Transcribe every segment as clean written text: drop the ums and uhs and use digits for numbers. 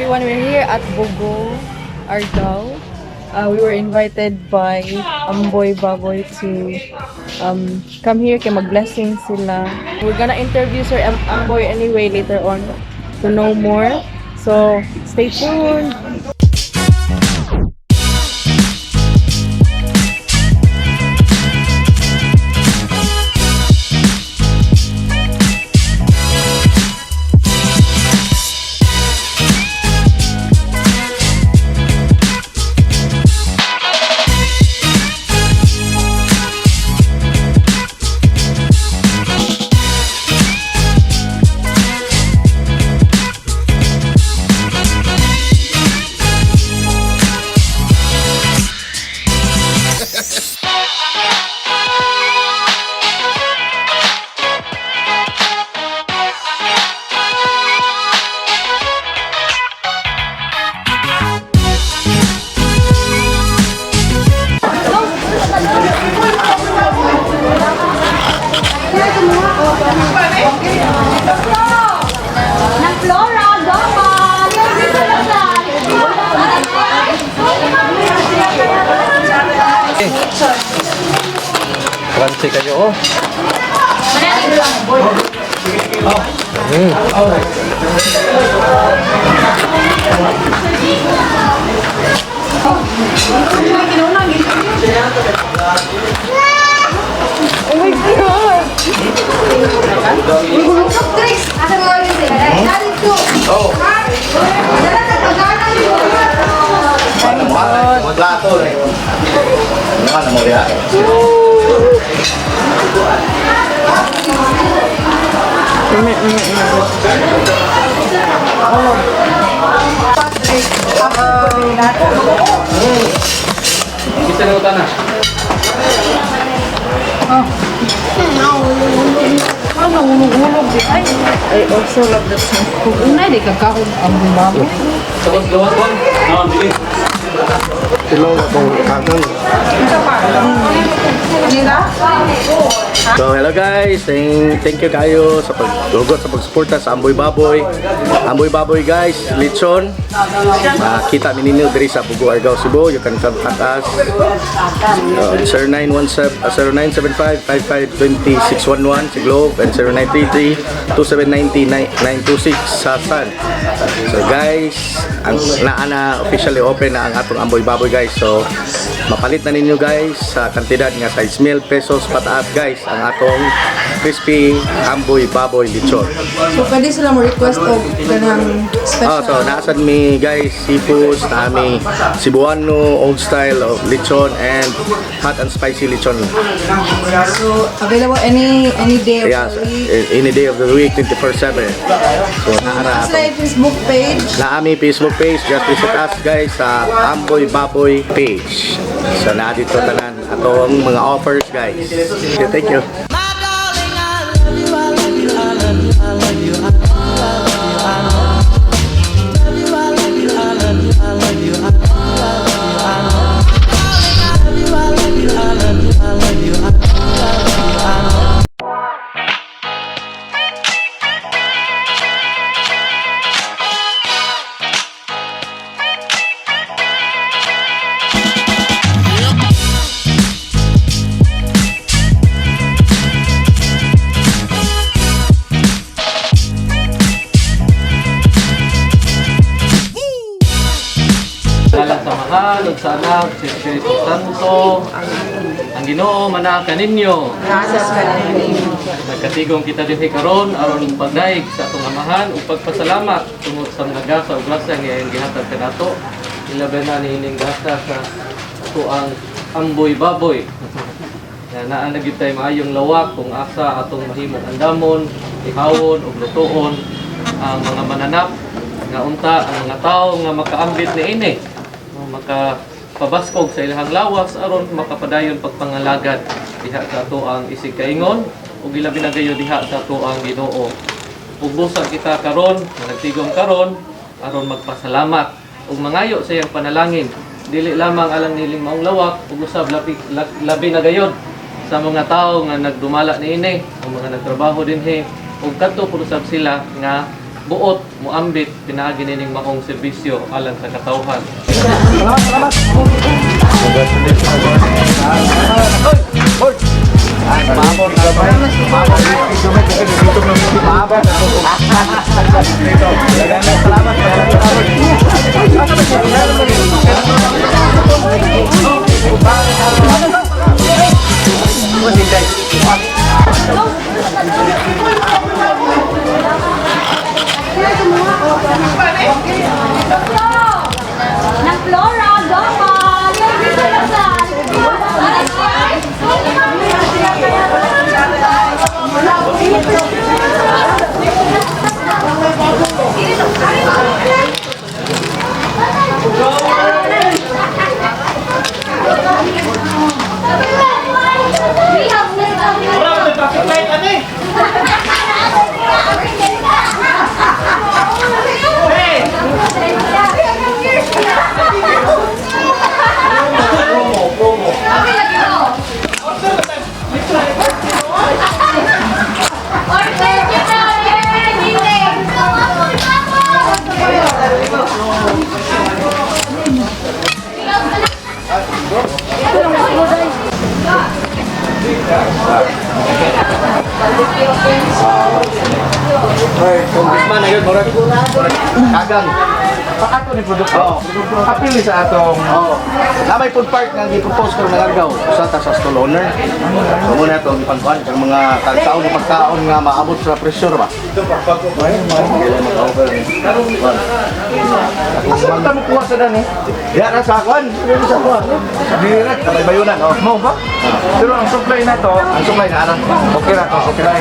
everyone, we're here at Bogo, Argao. We were invited by Amboy Baboy to come here kaya mag-blessing sila. We're gonna interview Sir Amboy anyway later on to know more. So, stay tuned! Crunchy kayo, oh. Oh my God! Plato eh. Ano mo ya? Bisa na utana. I also love the song. Kung unay, di kakahon ang bumabo. Tapos gawas ko. Naon dili. Tulong akong kanan. So hello guys, thank you kayo sa pagdugot sa pagsuporta sa Amboy Baboy. Amboy Baboy guys, lechon. Kita mininyo diri sa Bogo, Argao, Cebu. You can contact us 0975-5520-611 sa Globe and 0933-2790-926 sa San. So guys, ang naana officially open na ang atong Amboy Baboy guys. So mapalit na ninyo guys sa kantidad nga 6,000 pesos pataas guys ang atong crispy Amboy Baboy lechon. So, pwede sila mo request o ganang special? So naasan mi guys seafood, nami Cebuano old style of lechon and hot and spicy lechon. So, available any day of Yes, the week? any day of the week 24/7. So naara Sila yung Facebook page. na ami Facebook page, just visit us guys sa Amboy Baboy page. So na dito tanan atong mga offers guys. Okay, thank you. Dalang samahan, ug sa anak, si Espiritu Santo, ang Ginoo manakan ninyo. Nagkatigong kita dinhi karon aron pagdaig sa atong amahan ug pagpasalamat tungod sa mga gasa ug grasya nga iyang gihatag kanato. Ilabi na niining gasa sa tuang Amboy Baboy. Naa na gyud tay maayong lawak kung asa atong mahimong andamon, ihawon ug lutoon ang mga mananap nga unta ang mga tawo nga makaambit niini. Makapabaskog sa ilahang lawas aron makapadayon pagpangalagad diha sa ato ang isig kaingon ug ilabi na gayo diha sa ato ang Ginoo. Ug busa kita karon, nagtigom karon aron magpasalamat ug mangayo sa iyang panalangin. Dili lamang alang niling maong lawak ug usab labi na gayod sa mga tawo nga nagdumala niini, ang mga nagtrabaho dinhi ug kadto pud usab sila nga buot muambit pinaagi nining maong serbisyo alang sa katawhan. Ng Flora, Gama! Congressman na yun, murag. Kagang. Pakato ni produkto. Apili sa atong Namay food park nga gi-propose ko ng Argao sa ta sa stall owner. So muna to gipangkuan kang mga kaltaon ng pagkaon nga maabot sa pressure ba. Asa ta mo kuha sa dani? Ya ra sa kwan, sa kwan. Direct Sabay bayunan oh. mo ba? Pero ang supply na to, Ang supply na ara. okay ra to, okay ra.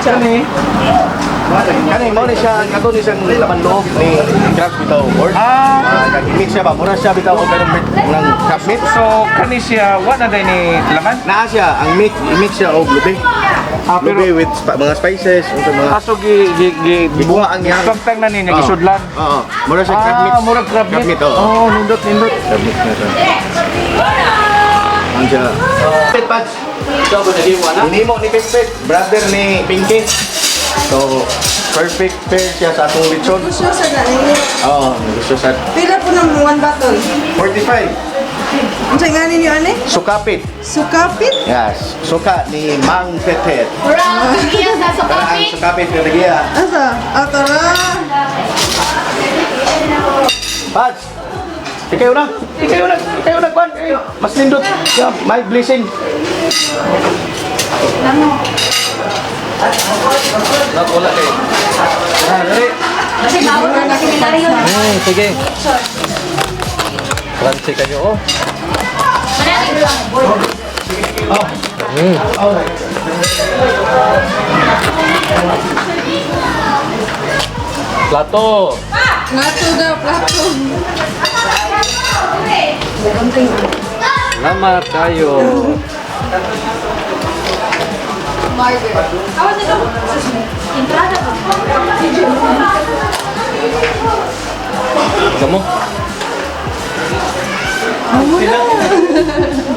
Kani, Kani mo ni siya kato ni siyang laman loob ni crab bitaw board. Nag-mix siya ba? Mura siya bitaw og ganung ng crab meat. so kani siya wala day ni laman. Naa siya ang mix siya og lubi. Pero Lubi with mga spices, unsa mga aso gi Gibuha ang yang. Pagtag na niya gisudlan. Oo. Mura siya crab meat. Murag crab meat. oo. Oh, nindot. Crab meat na siya. Ang siya. Pet patch. Ikaw ba nagiwa na? Hinimo ni Pet, brother ni Pinky. So, perfect pair siya sa atong lechon. Gusto sa daan. Oo, gusto sa Pila po ng one bottle. 45. Ang sa nga ninyo, ane? Sukapit. Sukapit? Yes. Suka ni Mang Petet. Mura, iya sa Para ang sukapit. sukapit na nagiya. Asa? Tara. Pads! Ikaw na! Ikaw na, Kwan! Mas nindot! Yeah, my blessing! Wala kayo. Dali. Kasi bawal na seminaryo. Sige. Crunchy kayo oh. Manali lang. Plato. Plato daw, plato. Salamat kayo. Entrada pa. Kamu?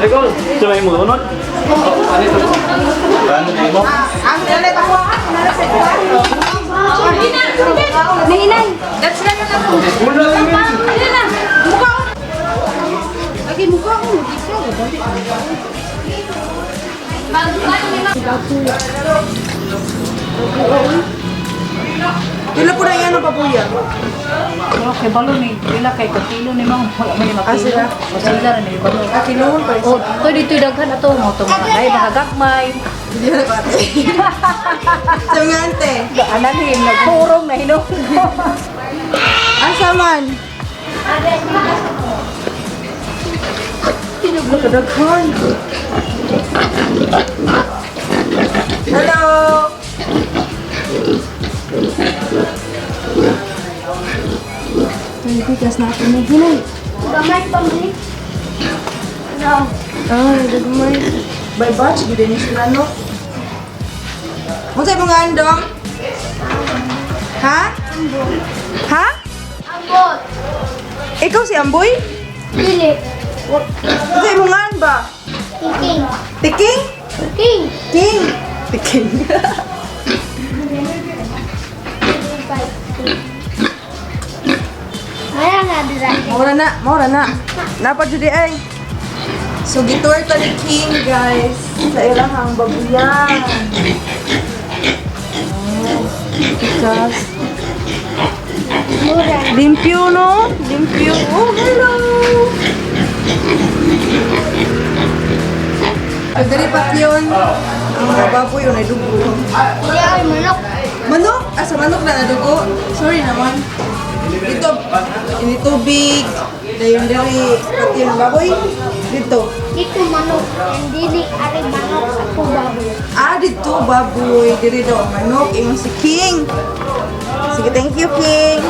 Ikaw, sabay mo unod? Ano ito? Ang nalay takuan. Ninay, that's na na ako. Hindi na. Mukha ko. Lagi mukha ko. Pila po na yan ang papuya. Pero kay balo ni dila kay katilo ni mga wala man ni makilo. sila? Sila ra ni balo. Kinuhon pa Oh, to dito daghan ato mo to mga dai bahagakmay. Hindi na pati. Sa mga ante. Ananin nagpurong na hinog. Asa man? Tinuglo ka daghan. Hello! Ay, bigas na ako na hinay. Gamay pa mo ni. No. Ay, dagmay. By batch, gila ni sila, no? Kung sa'yo mga andong? Ha? Ha? Ambot. Ikaw si Amboy? Dili. Kung sa'yo mga an ba? King. Tiking? King. King. Tiking. Maura na. Napa jud ay. So gitour ta ni King guys sa ilahang babuyan. Just limpyo no? Limpyo. Oh, hello. Pagdari pa yun, ang mga baboy yun ay dugo. Ay, manok. Manok? Sa manok na nadugo? Sorry naman. Dito, ini tubig, dayon diri pati yung baboy. Dito. Dito manok. Hindi ari manok ako baboy. Dito baboy. Diri daw ang manok. Imong si King. Sige, thank you, King.